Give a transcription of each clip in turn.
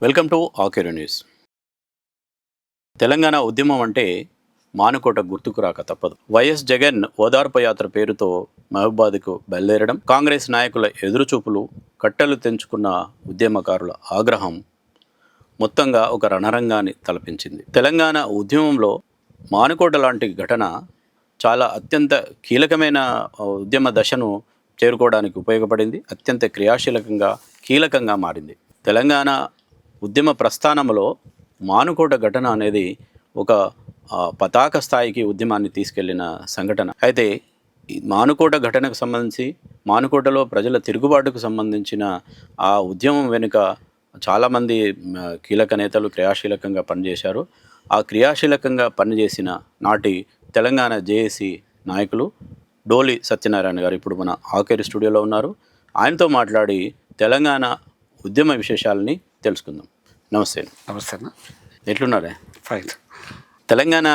Welcome to Akeru news. Telangana ఉద్యమం అంటే మానుకోట గుర్తుకు రాక తప్పదు. వైఎస్ జగన్ ఓదార్పు యాత్ర పేరుతో మహబూబాద్కు బయలుదేరడం, కాంగ్రెస్ నాయకుల ఎదురుచూపులు, కట్టెలు తెంచుకున్న ఉద్యమకారుల ఆగ్రహం మొత్తంగా ఒక రణరంగాన్ని తలపించింది. తెలంగాణ ఉద్యమంలో మానుకోట లాంటి ఘటన చాలా అత్యంత కీలకమైన ఉద్యమ దశను చేరుకోవడానికి ఉపయోగపడింది. అత్యంత కీలకంగా మారింది. తెలంగాణ ఉద్యమ ప్రస్థానంలో మానుకోట ఘటన అనేది ఒక పతాక స్థాయికి ఉద్యమాన్ని తీసుకెళ్లిన సంఘటన. అయితే ఈ మానుకోట ఘటనకు సంబంధించి, మానుకోటలో ప్రజల తిరుగుబాటుకు సంబంధించిన ఆ ఉద్యమం వెనుక చాలామంది కీలక నేతలు క్రియాశీలకంగా పనిచేశారు. ఆ క్రియాశీలకంగా పనిచేసిన నాటి తెలంగాణ జేఏసీ నాయకులు డోలి సత్యనారాయణ గారు ఇప్పుడు మన ఆకేరు స్టూడియోలో ఉన్నారు. ఆయనతో మాట్లాడి తెలంగాణ ఉద్యమ విశేషాలని తెలుసుకుందాం. నమస్తే. నమస్తే. ఎట్లున్నారే? ఫైన్. తెలంగాణ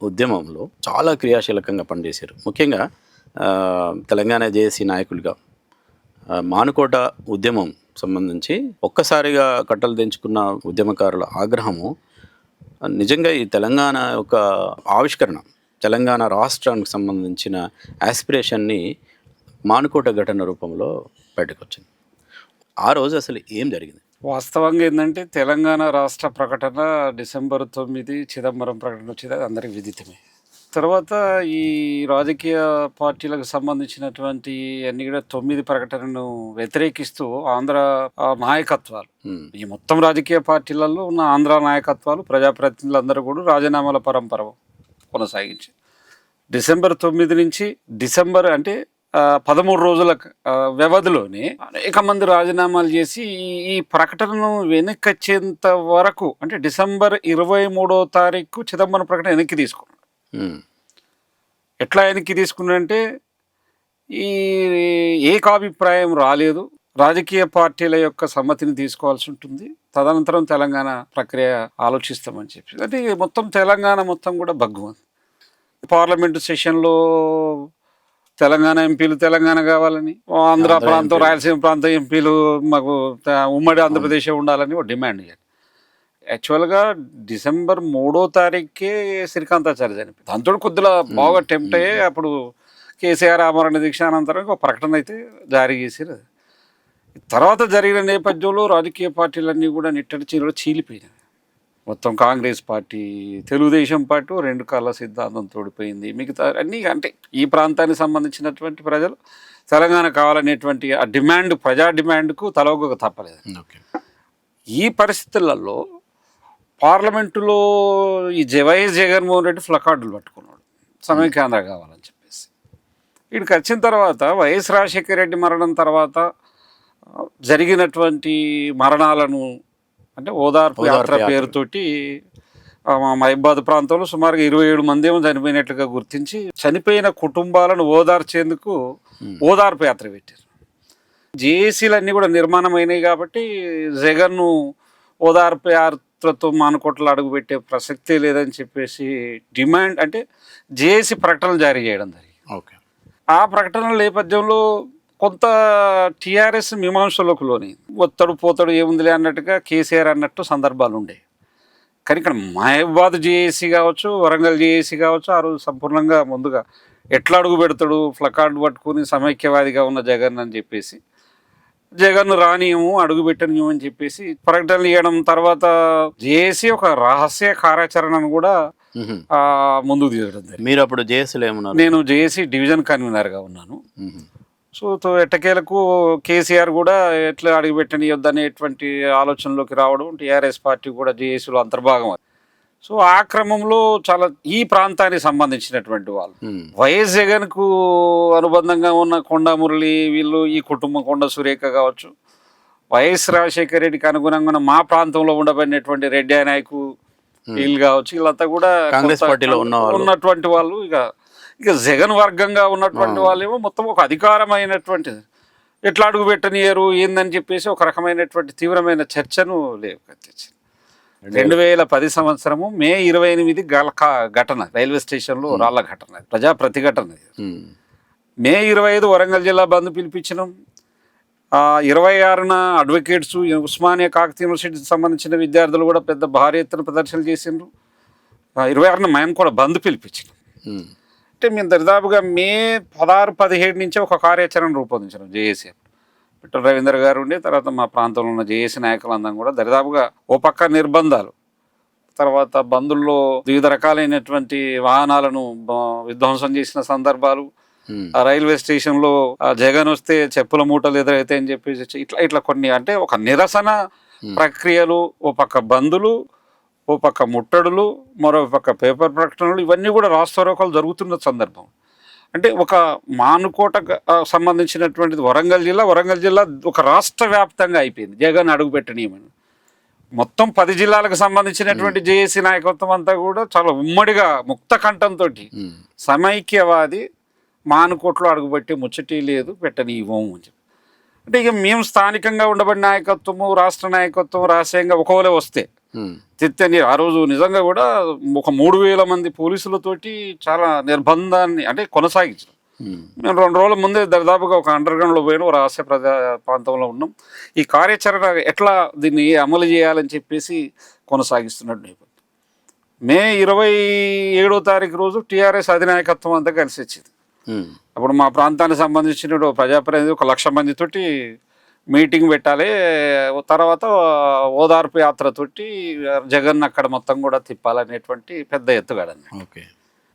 ఉద్యమంలో చాలా క్రియాశీలకంగా పనిచేశారు. ముఖ్యంగా తెలంగాణ జేఏసీ నాయకులుగా మానుకోట ఉద్యమం సంబంధించి ఒక్కసారిగా కట్టలు తెంచుకున్న ఉద్యమకారుల ఆగ్రహము నిజంగా ఈ తెలంగాణ యొక్క ఆవిష్కరణ, తెలంగాణ రాష్ట్రానికి సంబంధించిన యాస్పిరేషన్ని మానుకోట ఘటన రూపంలో బయటకు వచ్చింది. ఆ రోజు అసలు ఏం జరిగింది? వాస్తవంగా ఏంటంటే తెలంగాణ రాష్ట్ర ప్రకటన December 9 చిదంబరం ప్రకటన వచ్చేది, అది అందరికీ విదితమే. తర్వాత ఈ రాజకీయ పార్టీలకు సంబంధించినటువంటి అన్ని కూడా 9 ప్రకటనను వ్యతిరేకిస్తూ ఆంధ్ర నాయకత్వాలు, ఈ మొత్తం రాజకీయ పార్టీలలో ఉన్న ఆంధ్ర నాయకత్వాలు, ప్రజాప్రతినిధులు అందరూ కూడా రాజీనామాల పరంపర కొనసాగించి December 9 నుంచి డిసెంబర్ అంటే 13 రోజుల వ్యవధిలోనే అనేక మంది రాజీనామాలు చేసి ఈ ప్రకటనను వెనక్కిచ్చేంత వరకు, అంటే December 23 చిదంబరం ప్రకటన వెనక్కి తీసుకున్నాడు. ఎట్లా వెనక్కి తీసుకున్నాడంటే ఈ ఏకాభిప్రాయం రాలేదు, రాజకీయ పార్టీల యొక్క సమ్మతిని తీసుకోవాల్సి ఉంటుంది, తదనంతరం తెలంగాణ ప్రక్రియ ఆలోచిస్తామని చెప్పి. అంటే మొత్తం తెలంగాణ మొత్తం కూడా భగ్గుమంది. పార్లమెంటు సెషన్లో తెలంగాణ ఎంపీలు తెలంగాణ కావాలని, ఆంధ్ర ప్రాంతం, రాయలసీమ ప్రాంతం ఎంపీలు మాకు ఉమ్మడి ఆంధ్రప్రదేశ్ ఉండాలని ఒక డిమాండ్ చేయాలి. యాక్చువల్గా December 3 శ్రీకాంతాచార్య చనిపోయింది. దాంతో కొద్దిగా బాగా టెంప్ట్ అయ్యే అప్పుడు కేసీఆర్ ఆమరణ దీక్ష అనంతరం ఒక ప్రకటన అయితే జారీ చేశారు. తర్వాత జరిగిన నేపథ్యంలో రాజకీయ పార్టీలన్నీ కూడా నిట్టడి చీరలో చీలిపోయినాయి. మొత్తం కాంగ్రెస్ పార్టీ, తెలుగుదేశం పార్టీ 2 కాళ్ళ సిద్ధాంతం తోడిపోయింది. మిగతా అన్నీ అంటే ఈ ప్రాంతానికి సంబంధించినటువంటి ప్రజలు తెలంగాణ కావాలనేటువంటి ఆ డిమాండ్, ప్రజా డిమాండ్కు తలవక తప్పలేదు. ఈ పరిస్థితులలో పార్లమెంటులో ఈ వైఎస్ జగన్మోహన్ రెడ్డి ప్లకార్డులు పట్టుకున్నాడు, సమైక్యాంధ్ర కావాలని చెప్పేసి. వీడికి వచ్చిన తర్వాత వైఎస్ రాజశేఖర రెడ్డి మరణం తర్వాత జరిగినటువంటి మరణాలను, అంటే ఓదార్పు యాత్ర పేరుతోటి మహబూబాద్ ప్రాంతంలో సుమారుగా 27 మంది ఏమో చనిపోయినట్లుగా గుర్తించి, చనిపోయిన కుటుంబాలను ఓదార్చేందుకు ఓదార్పు యాత్ర పెట్టారు. జేఏసీలన్నీ కూడా నిర్మాణం అయినాయి కాబట్టి జగన్ను ఓదార్పు యాత్రతో మానుకోటలో అడుగుపెట్టే ప్రసక్తే లేదని చెప్పేసి డిమాండ్, అంటే జేఏసీ ప్రకటనలు జారీ చేయడం జరిగింది. ఆ ప్రకటనల నేపథ్యంలో కొంత టీఆర్ఎస్ మీమాంసలోకి లోని ఒత్తడు పోతాడు ఏముందిలే అన్నట్టుగా కేసీఆర్ అన్నట్టు సందర్భాలు ఉండేవి. కానీ ఇక్కడ మహబూబాద్ జేఏసీ కావచ్చు, వరంగల్ జేఏసీ కావచ్చు, ఆ రోజు సంపూర్ణంగా ముందుగా ఎట్లా అడుగు పెడతాడు ప్లకార్డు పట్టుకుని సమైక్యవాదిగా ఉన్న జగన్ అని చెప్పేసి, జగన్ రానియము అడుగు పెట్టనియము అని చెప్పేసి ప్రకటనలు ఇవ్వడం. తర్వాత జేఏసీ ఒక రహస్య కార్యాచరణను కూడా ముందుకు తీయడం జరిగింది. మీరు అప్పుడు జేఏసీలో ఏమన్నారు? నేను జేఏసీ డివిజన్ కన్వీనర్గా ఉన్నాను. సో ఎట్టకేలకు కేసీఆర్ కూడా ఎట్లా అడుగుపెట్టనియొద్దనేటువంటి ఆలోచనలోకి రావడం, టీఆర్ఎస్ పార్టీ కూడా జేఏసీలో అంతర్భాగం. సో ఆ క్రమంలో చాలా ఈ ప్రాంతానికి సంబంధించినటువంటి వాళ్ళు, వైఎస్ జగన్కు అనుబంధంగా ఉన్న కొండ మురళి వీళ్ళు, ఈ కుటుంబం కొండ సురేఖ కావచ్చు, వైఎస్ రాజశేఖర రెడ్డికి అనుగుణంగా ఉన్న మా ప్రాంతంలో ఉండబడినటువంటి రెడ్డి నాయకు వీళ్ళు కావచ్చు, వీళ్ళంతా కూడా కాంగ్రెస్ పార్టీలో ఉన్నటువంటి వాళ్ళు. ఇక జగన్ వర్గంగా ఉన్నటువంటి వాళ్ళేమో మొత్తం ఒక అధికారమైనటువంటి ఎట్లా అడుగు పెట్టనియరు ఏందని చెప్పేసి ఒక రకమైనటువంటి తీవ్రమైన చర్చను లేవనెత్తించింది. 2010 మే 28 ఘటన, రైల్వే స్టేషన్లో రాళ్ల ఘటన, ప్రజా ప్రతిఘటన. మే 25 వరంగల్ జిల్లా బంద్ పిలిపించినాం. 26న అడ్వకేట్స్ ఉస్మానియా కాకతీయ యూనివర్సిటీకి సంబంధించిన విద్యార్థులు కూడా పెద్ద భారీ ఎత్తున ప్రదర్శనలు చేసిండ్రు. 26న మేము కూడా బంద్ పిలిపించినాం. అంటే మేము దరిదాపుగా మే 16-17 నుంచే ఒక కార్యాచరణ రూపొందించినాం. జేఏసీ పిట్టల రవీందర్ గారు ఉండే, తర్వాత మా ప్రాంతంలో ఉన్న జేఏసీ నాయకులందరం కూడా దరిదాపుగా ఓ పక్క నిర్బంధాలు, తర్వాత బంధుల్లో వివిధ రకాలైనటువంటి వాహనాలను విధ్వంసం చేసిన సందర్భాలు, ఆ రైల్వే స్టేషన్లో జగన్ వస్తే చెప్పుల మూటలు ఎదురైతే అని చెప్పేసి ఇట్లా కొన్ని, అంటే ఒక నిరసన ప్రక్రియలు, ఓ పక్క బంధులు, ఓ పక్క ముట్టడులు, మరో పక్క పేపర్ ప్రకటనలు, ఇవన్నీ కూడా రాస్తారోకాలు జరుగుతున్న సందర్భం. అంటే ఒక మానుకోట సంబంధించినటువంటిది వరంగల్ జిల్లా ఒక రాష్ట్ర వ్యాప్తంగా అయిపోయింది జగన్ అడుగుపెట్టనీయమని. మొత్తం 10 జిల్లాలకు సంబంధించినటువంటి జేఏసీ నాయకత్వం అంతా కూడా చాలా ఉమ్మడిగా ముక్త కంఠంతో సమైక్యవాది మానుకోట్లో అడుగుపెట్టి ముచ్చటి లేదు, పెట్టనీయము అని చెప్పి. అంటే ఇక మేము స్థానికంగా ఉండబడిన నాయకత్వము, రాష్ట్ర నాయకత్వం రహస్యంగా ఒకవేళ వస్తే తిత్తని ఆ రోజు నిజంగా కూడా ఒక 3000 మంది పోలీసులతోటి చాలా నిర్బంధాన్ని అంటే కొనసాగించాం. మేము 2 రోజుల ముందే దరిదాపుగా ఒక అండర్గ్రౌండ్లో పోయిన ఒక రహస్య ప్రాంతంలో ఉన్నాం. ఈ కార్యాచరణ ఎట్లా దీన్ని అమలు చేయాలని చెప్పేసి కొనసాగిస్తున్నట్టు నేపథ్యం. మే 27వ తారీఖు రోజు టీఆర్ఎస్ అధినాయకత్వం అంతా కలిసి వచ్చింది. అప్పుడు మా ప్రాంతానికి సంబంధించిన ప్రజాప్రతినిధి 1,00,000 మందితోటి మీటింగ్ పెట్టాలి, తర్వాత ఓదార్పు యాత్రతోటి జగన్ అక్కడ మొత్తం కూడా తిప్పాలనేటువంటి పెద్ద ఎత్తుగడని. ఓకే,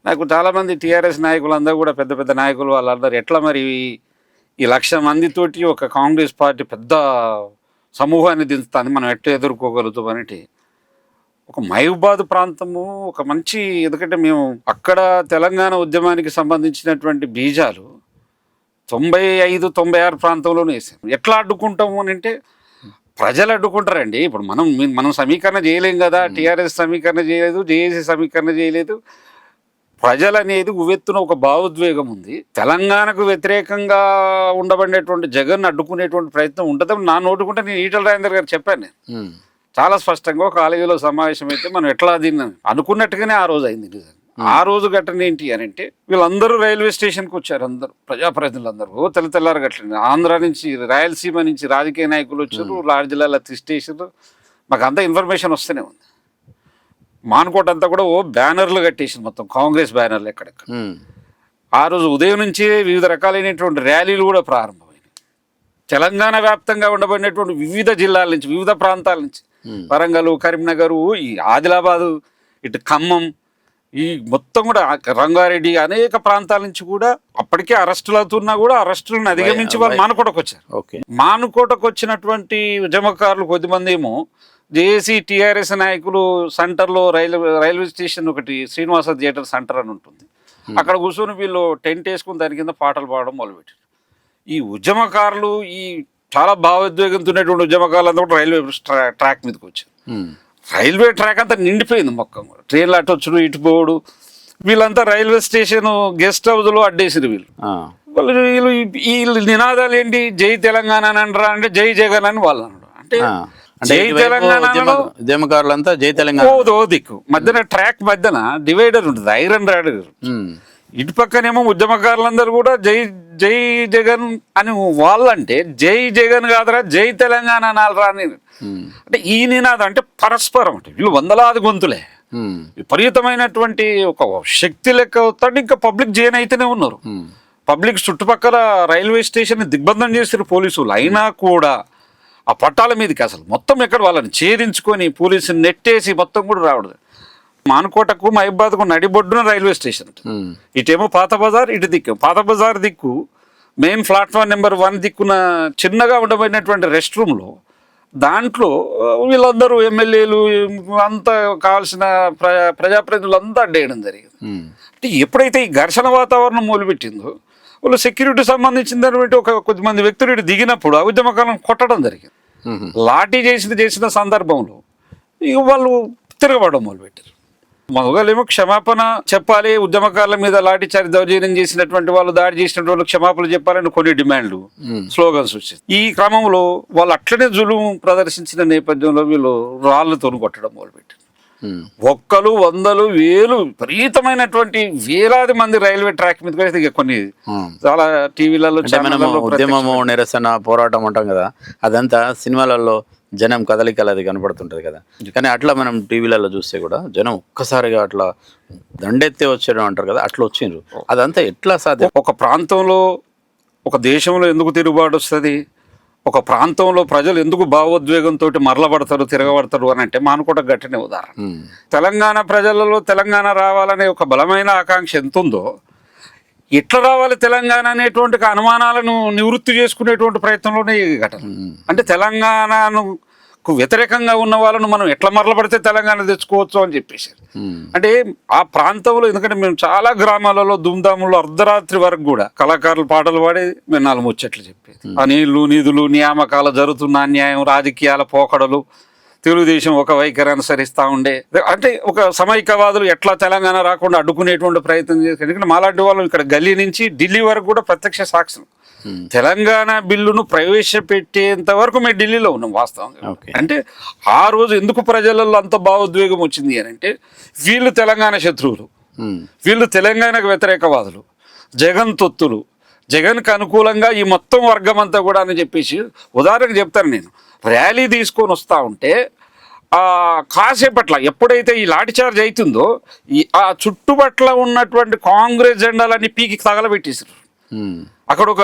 నాకు చాలామంది టీఆర్ఎస్ నాయకులందరూ కూడా పెద్ద పెద్ద నాయకులు వాళ్ళందరూ ఎట్లా మరి ఈ 1,00,000 మందితోటి ఒక కాంగ్రెస్ పార్టీ పెద్ద సమూహాన్ని దించుతుంది, మనం ఎట్లా ఎదుర్కోగలుగుతాం అనేటి ఒక మహబూబాద్ ప్రాంతము ఒక మంచి, ఎందుకంటే మేము అక్కడ తెలంగాణ ఉద్యమానికి సంబంధించినటువంటి బీజాలు 95-96 ప్రాంతంలోనే వేసాం. ఎట్లా అడ్డుకుంటాము అని అంటే ప్రజలు అడ్డుకుంటారండి. ఇప్పుడు మనం సమీకరణ చేయలేం కదా, టీఆర్ఎస్ సమీకరణ చేయలేదు, జేఏసీ సమీకరణ చేయలేదు. ప్రజలు అనేది ఉవ్వెత్తున ఒక భావోద్వేగం ఉంది. తెలంగాణకు వ్యతిరేకంగా ఉండబడినటువంటి జగన్ అడ్డుకునేటువంటి ప్రయత్నం ఉంటుందని నా నోటుకుంటే నేను ఈటల రాజేందర్ గారు చెప్పాను. నేను చాలా స్పష్టంగా ఒక కాలేజీలో సమావేశం అయితే మనం ఎట్లా దీన్ని అనుకున్నట్టుగానే ఆ రోజు అయింది. ఆ రోజు ఘటన ఏంటి అని అంటే వీళ్ళందరూ రైల్వే స్టేషన్కి వచ్చారు, అందరూ ప్రజాప్రతినిధులందరూ తెల్లారు గట్ల ఆంధ్ర నుంచి, రాయలసీమ నుంచి రాజకీయ నాయకులు వచ్చారు, జిల్లాల స్టేషన్. మాకు అంతా ఇన్ఫర్మేషన్ వస్తూనే ఉంది. మానుకోట అంతా కూడా బ్యానర్లు కట్టేసింది, మొత్తం కాంగ్రెస్ బ్యానర్లు ఎక్కడెక్కడ. ఆ రోజు ఉదయం నుంచి వివిధ రకాలైనటువంటి ర్యాలీలు కూడా ప్రారంభమైనాయి. తెలంగాణ వ్యాప్తంగా ఉండబడినటువంటి వివిధ జిల్లాల నుంచి, వివిధ ప్రాంతాల నుంచి, వరంగల్, కరీంనగర్, ఈ ఆదిలాబాదు, ఇటు ఖమ్మం, ఈ మొత్తం కూడా రంగారెడ్డి, అనేక ప్రాంతాల నుంచి కూడా అప్పటికే అరెస్టులు అవుతున్నా కూడా అరెస్టులను అధిగమించి వాళ్ళు మానుకోటకు వచ్చారు. మానుకోటకు వచ్చినటువంటి ఉద్యమకారులు కొద్దిమంది ఏమో జేఏసీ టీఆర్ఎస్ నాయకులు సెంటర్లో రైల్వే స్టేషన్ ఒకటి శ్రీనివాస థియేటర్ సెంటర్ అని ఉంటుంది, అక్కడ కూర్చొని వీళ్ళు టెంట్ వేసుకుని దాని కింద పాటలు పాడడం మొదలుపెట్టారు. ఈ ఉద్యమకారులు, ఈ చాలా భావోద్వేగంతో ఉన్నటువంటి ఉద్యమకారులు అంతా కూడా రైల్వే ట్రాక్ మీదకి వచ్చారు. రైల్వే ట్రాక్ అంతా నిండిపోయింది మొత్తం, ట్రైన్లు అటు వచ్చుడు ఇటు పోవడు. వీళ్ళంతా రైల్వే స్టేషన్ గెస్ట్ హౌస్లో అడ్డేసారు. వీళ్ళు నినాదాలు ఏంటి, జై తెలంగాణ అని అనరా అంటే జై జగన్ అని వాళ్ళు అన్నాడు. అంటే జై తెలంగాణ ఉద్యమకారులంతా జై తెలంగాణ ఓ దిక్కు మధ్యన ట్రాక్ మధ్యన డివైడర్ ఉంటుంది, ఐరన్ రాడ్. ఇటు పక్కనేమో ఉద్యమకారులందరూ కూడా జై జై జగన్ అని వాళ్ళంటే జై జగన్ కాదురా జై తెలంగాణ అనాలరా అని. అంటే ఈ నినాదం అంటే పరస్పరం, అంటే వీళ్ళు వందలాది గొంతులే, విపరీతమైనటువంటి ఒక శక్తి లెక్క అవుతాడు. ఇంకా పబ్లిక్ జైన్ అయితేనే ఉన్నారు. పబ్లిక్ చుట్టుపక్కల రైల్వే స్టేషన్ దిగ్బంధం చేసిన పోలీసులు అయినా కూడా ఆ పట్టాల మీదకి అసలు మొత్తం ఎక్కడ వాళ్ళని ఛేదించుకొని పోలీసుని నెట్టేసి మొత్తం కూడా రావడం. మానుకోటకు మహబూబాద్కు నడిబొడ్డున రైల్వే స్టేషన్, ఇటేమో పాత బజార్, ఇటు దిక్కు పాత బజార్ దిక్కు మెయిన్ ప్లాట్ఫామ్ నెంబర్ 1 దిక్కున చిన్నగా ఉండబడినటువంటి రెస్ట్ రూమ్లో దాంట్లో వీళ్ళందరూ ఎమ్మెల్యేలు అంతా కావాల్సిన ప్రజాప్రతినిధులు అంతా అడ్డేయడం జరిగింది. అంటే ఎప్పుడైతే ఈ ఘర్షణ వాతావరణం మొదలుపెట్టిందో వాళ్ళు సెక్యూరిటీ సంబంధించినటువంటి కొద్దిమంది వ్యక్తులు ఇటు దిగినప్పుడు ఆ ఉద్యమకాలను కొట్టడం జరిగింది. లాఠీ చేసిన సందర్భంలో ఇక వాళ్ళు తిరగబడడం మొదలుపెట్టారు. మొదలేమో క్షమాపణ చెప్పాలి, ఉద్యమకారుల మీద లాఠీచార్జ్ దౌర్జన్యం చేసినటువంటి వాళ్ళు, దాడి చేసినటువంటి వాళ్ళు క్షమాపణ చెప్పాలని కొన్ని డిమాండ్లు, స్లోగన్స్ వచ్చాయి. ఈ క్రమంలో వాళ్ళు అట్లనే జులుం ప్రదర్శించిన నేపథ్యంలో వీళ్ళు రాళ్లతో కొట్టడం మొదలుపెట్టారు. ఒక్కలు వందలు వేలు విపరీతమైనటువంటి వేలాది మంది రైల్వే ట్రాక్ మీద కూడా ఇక కొన్ని చాలా టీవీలలో అంటే మనము ఉద్యమము నిరసన పోరాటం అంటాం కదా, అదంతా సినిమాలలో జనం కదలికలు అది కనపడుతుంటది కదా, కానీ అట్లా మనం టీవీలలో చూస్తే కూడా జనం ఒక్కసారిగా అట్లా దండెత్తి వచ్చారు అంటారు కదా, అట్లా వచ్చిండ్రు. అదంతా ఎట్లా సాధ్యం? ఒక ప్రాంతంలో ఒక దేశంలో ఎందుకు తిరుగుబాటు వస్తుంది, ఒక ప్రాంతంలో ప్రజలు ఎందుకు భావోద్వేగంతో మరలబడతారు తిరగబడతారు అని అంటే మానుకోట గట్టినే ఉదాహరణ. తెలంగాణ ప్రజలలో తెలంగాణ రావాలనే ఒక బలమైన ఆకాంక్ష ఎంత ఉందో, ఎట్లా రావాలి తెలంగాణ అనేటువంటి అనుమానాలను నివృత్తి చేసుకునేటువంటి ప్రయత్నంలోనే ఈ ఘటన. అంటే తెలంగాణను వ్యతిరేకంగా ఉన్న వాళ్ళను మనం ఎట్లా మరలబడితే తెలంగాణ తెచ్చుకోవచ్చు అని చెప్పేసారు. అంటే ఆ ప్రాంతంలో, ఎందుకంటే మేము చాలా గ్రామాలలో దుమ్దాముల్లో అర్ధరాత్రి వరకు కూడా కళాకారులు పాటలు పాడి మేము 4 ముచ్చట్లు చెప్పేది. ఆ నీళ్లు నిధులు నియామకాలు జరుగుతున్న అన్యాయం, రాజకీయాల పోకడలు, తెలుగుదేశం ఒక వైఖరి అనుసరిస్తూ ఉండే, అంటే ఒక సమైక్యవాదులు ఎట్లా తెలంగాణ రాకుండా అడ్డుకునేటువంటి ప్రయత్నం చేసి, ఎందుకంటే మాలాంటి వాళ్ళు ఇక్కడ గల్లీ నుంచి ఢిల్లీ వరకు కూడా ప్రత్యక్ష సాక్షులు. తెలంగాణ బిల్లును ప్రవేశపెట్టేంత వరకు మేము ఢిల్లీలో ఉన్నాం వాస్తవంగా. అంటే ఆ రోజు ఎందుకు ప్రజలలో అంత భావోద్వేగం వచ్చింది అని అంటే, వీళ్ళు తెలంగాణ శత్రువులు, వీళ్ళు తెలంగాణకు వ్యతిరేకవాదులు, జగన్ తొత్తులు, జగన్కి అనుకూలంగా ఈ మొత్తం వర్గం అంతా కూడా అని చెప్పేసి. ఉదాహరణకు చెప్తాను, నేను ర్యాలీ తీసుకొని వస్తూ ఉంటే కాసేపట్ల ఎప్పుడైతే ఈ లాఠీచార్జ్ అవుతుందో ఆ చుట్టుపట్ల ఉన్నటువంటి కాంగ్రెస్ జెండాలన్నీ పీకి తగలబెట్టేసారు. అక్కడ ఒక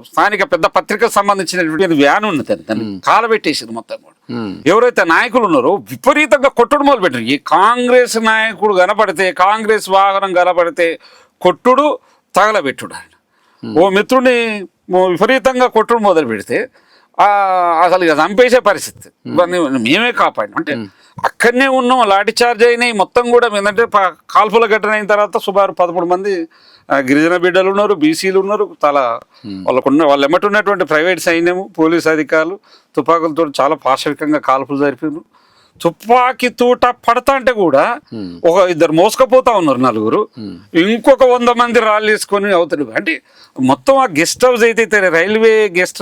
స్థానిక పెద్ద పత్రికకు సంబంధించినటువంటి వ్యాన్ ఉన్నది, దాన్ని కాలబెట్టేసింది మొత్తం కూడా. ఎవరైతే నాయకులు ఉన్నారో విపరీతంగా కొట్టుడు మొదలు పెట్టారు. ఈ కాంగ్రెస్ నాయకుడు కనపడితే, కాంగ్రెస్ వాహనం కనపడితే కొట్టుడు తగలబెట్టుడు. ఆయన ఓ మిత్రుడిని విపరీతంగా కొట్టుడు మొదలు పెడితే అసలు ఇక చంపేసే పరిస్థితి. మేమే కాపాడినాం. అంటే అక్కడనే ఉన్నాం, లాఠీ చార్జ్ అయినాయి మొత్తం కూడా. ఏంటంటే కాల్పుల ఘటన అయిన తర్వాత సుమారు 13 మంది గిరిజన బిడ్డలు ఉన్నారు, బీసీలు ఉన్నారు. చాలా వాళ్ళు ఎమ్మటి ఉన్నటువంటి ప్రైవేట్ సైన్యము, పోలీస్ అధికారులు తుపాకులతో చాలా పాశవికంగా కాల్పులు జరిపారు. తుపాకీ తూట పడతా అంటే కూడా ఒక 2 మోసుకపోతా ఉన్నారు, 4. ఇంకొక 100 మంది రాళ్ళు వేసుకొని అవుతాడు. అంటే మొత్తం ఆ గెస్ట్ హౌస్ ఏదైతే రైల్వే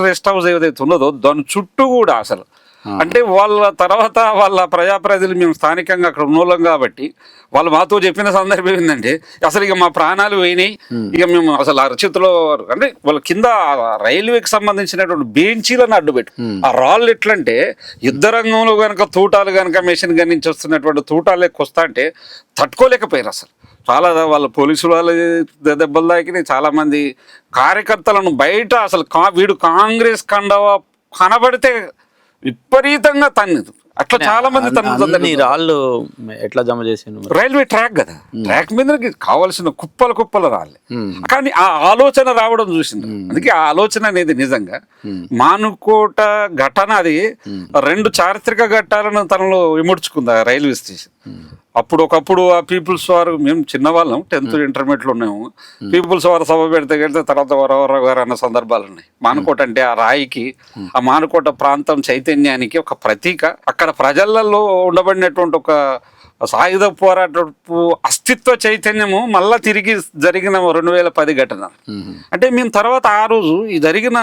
రెస్ట్ హౌస్ ఏదైతే ఉన్నదో దాని చుట్టూ కూడా అసలు, అంటే వాళ్ళ తర్వాత వాళ్ళ ప్రజాప్రతినిధులు మేము స్థానికంగా అక్కడ ఉన్నోళ్ళం కాబట్టి వాళ్ళు మాతో చెప్పిన సందర్భం ఏంటంటే, అసలు ఇక మా ప్రాణాలు పోయినాయి, ఇక మేము అసలు అరచేతిలో, అంటే వాళ్ళ కింద రైల్వేకి సంబంధించినటువంటి బెంచీలను అడ్డుపెట్టు. ఆ రాళ్ళు ఎట్లంటే యుద్ధ రంగంలో కనుక తూటాలు కనుక మెషిన్ గన్ నుంచి వస్తున్నటువంటి తూటాలు ఎక్కువ వస్తా అంటే తట్టుకోలేకపోయారు అసలు. చాలా వాళ్ళ పోలీసులు వాళ్ళ దెబ్బలు తాకినాయి. చాలామంది కార్యకర్తలను బయట అసలు వీడు కాంగ్రెస్ కండవ కనబడితే విపరీతంగా తన్నిదు. అట్లా చాలా మంది రాళ్ళు ఎట్లా జమ చేసిండు? రైల్వే ట్రాక్ కదా, ట్రాక్ మీద కావాల్సిన కుప్పల రాళ్ళే. కానీ ఆ ఆలోచన రావడం చూసింది. అందుకే ఆ ఆలోచన అనేది నిజంగా మానుకోట ఘటన అది 2 చారిత్రక ఘట్టాలను తనలో ఇముడ్చుకుంది ఆ రైల్వే స్టేషన్. ఒకప్పుడు ఆ పీపుల్స్ వారు, మేము చిన్నవాళ్ళం, 10th ఇంటర్మీడియట్లో ఉన్నాము. పీపుల్స్ వారు సభ పెడితే తర్వాత వరవరావు గారు అన్న సందర్భాలు ఉన్నాయి. మానుకోట అంటే ఆ రాయికి, ఆ మానుకోట ప్రాంతం చైతన్యానికి ఒక ప్రతీక. అక్కడ ప్రజలలో ఉండబడినటువంటి ఒక సాయుధ పోరాటపు అస్తిత్వ చైతన్యము మళ్ళా తిరిగి జరిగిన 2010 ఘటన. అంటే మేము తర్వాత ఆ రోజు ఈ జరిగిన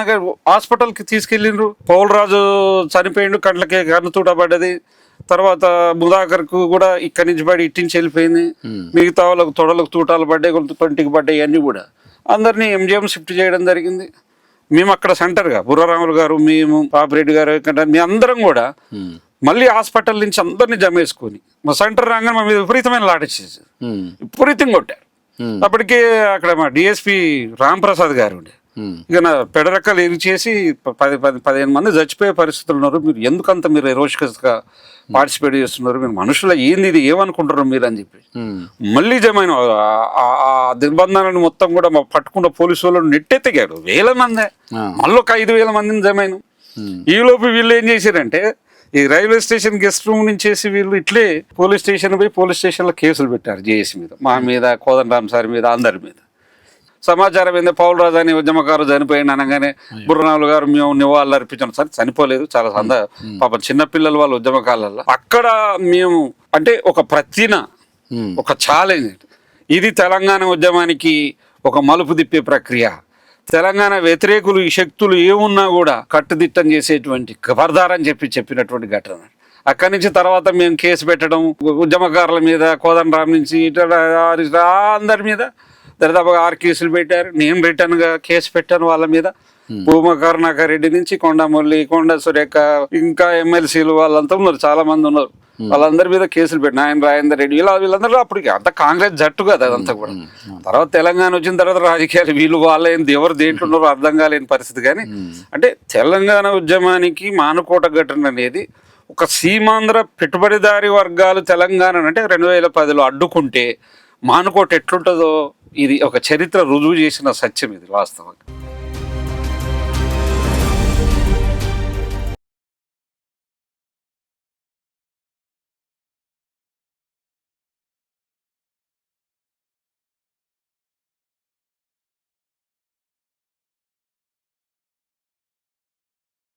హాస్పిటల్కి తీసుకెళ్ళిండ్రు. పౌలరాజు చనిపోయిండు, కండ్లకి కన్నుతూట పడ్డది. తర్వాత ముదాకర్కు కూడా ఇక్కడి నుంచి పడి ఇట్టించి వెళ్ళిపోయింది. మిగతా వాళ్ళకు తొడలకు తూటాలు పడ్డాయి, కొంటికి పడ్డాయి. అన్నీ కూడా అందరినీ ఎంజిఎం షిఫ్ట్ చేయడం జరిగింది. మేము అక్కడ సెంటర్గా బుర్రరాములు గారు, మేము పాపిరెడ్డి గారు, మీ అందరం కూడా మళ్ళీ హాస్పిటల్ నుంచి అందరినీ జమేసుకొని మా సెంటర్ రాగానే మా మీద విపరీతమైన లాటేసేసి విపరీతంగా కొట్టారు. అప్పటికే అక్కడ మా డిఎస్పి రాంప్రసాద్ గారు ఉండే, ఇక నా పెడరక్కలు ఇరిచేసి 15 మంది చచ్చిపోయే పరిస్థితులు ఉన్నారు. మీరు ఎందుకంత మీరు ఎరోషియస్గా పార్టిసిపేట్ చేస్తున్నారు, మీరు మనుషుల ఏంది ఇది, ఏమనుకుంటున్నారు మీరు అని చెప్పి మళ్ళీ జమైన ఆ దిగ్బంధనాలను మొత్తం కూడా పట్టుకున్న పోలీసు వాళ్ళని నెట్టెత్తిగాడు. 1000 మందే, మళ్ళీ ఒక 5000 మందిని జమైన. ఈలోపు వీళ్ళు ఏం చేశారంటే, ఈ రైల్వే స్టేషన్ గెస్ట్ రూమ్ నుంచి వీళ్ళు ఇట్లే పోలీస్ స్టేషన్ పోయి పోలీస్ స్టేషన్లో కేసులు పెట్టారు. జేఏసీ మీద, మా మీద, కోదండరామ్ సార్ మీద, అందరి మీద. సమాచారం ఏంది, పౌలరాజు అనే ఉద్యమకారు చనిపోయింది అనగానే బుర్రనాములు గారు మేము నివాళులు అర్పించాం. సార్ చనిపోలేదు, చాలా పాప చిన్నపిల్లలు వాళ్ళ ఉద్యమకాలలో. అక్కడ మేము అంటే ఒక ప్రతిన ఒక ఛాలెంజ్, ఇది తెలంగాణ ఉద్యమానికి ఒక మలుపు తిప్పే ప్రక్రియ. తెలంగాణ వ్యతిరేకులు ఈ శక్తులు ఏమున్నా కూడా కట్టుదిట్టం చేసేటువంటి ఖబర్దారని చెప్పినటువంటి ఘటన. అక్కడి నుంచి తర్వాత మేము కేసు పెట్టడం ఉద్యమకారుల మీద కోదండరాం నుంచి ఇటు అందరి మీద దరిదాపుగా 6 కేసులు పెట్టారు. నేను రిటర్న్గా కేసు పెట్టాను వాళ్ళ మీద. భూమా కరుణాకర్ రెడ్డి నుంచి కొండమురళి, కొండ సురేఖ, ఇంకా ఎమ్మెల్సీలు వాళ్ళంతా ఉన్నారు, చాలా మంది ఉన్నారు. వాళ్ళందరి మీద కేసులు పెట్టిన ఆయన రాజేందర్ రెడ్డి వీళ్ళందరూ అప్పటికి అంత కాంగ్రెస్ జట్టు కదా అదంతా కూడా. తర్వాత తెలంగాణ వచ్చిన తర్వాత రాజకీయాలు వీళ్ళు వాళ్ళేంది ఎవరు దేంట్లో ఉన్నారో అర్థం కాలేని పరిస్థితి. కానీ అంటే తెలంగాణ ఉద్యమానికి మానుకోట ఘటన అనేది ఒక సీమాంధ్ర పెట్టుబడిదారి వర్గాలు తెలంగాణ అంటే 2010లో అడ్డుకుంటే మానుకోట ఎట్లుంటుందో ఇది ఒక చరిత్ర రుజువు చేసిన సత్యం ఇది వాస్తవంగా.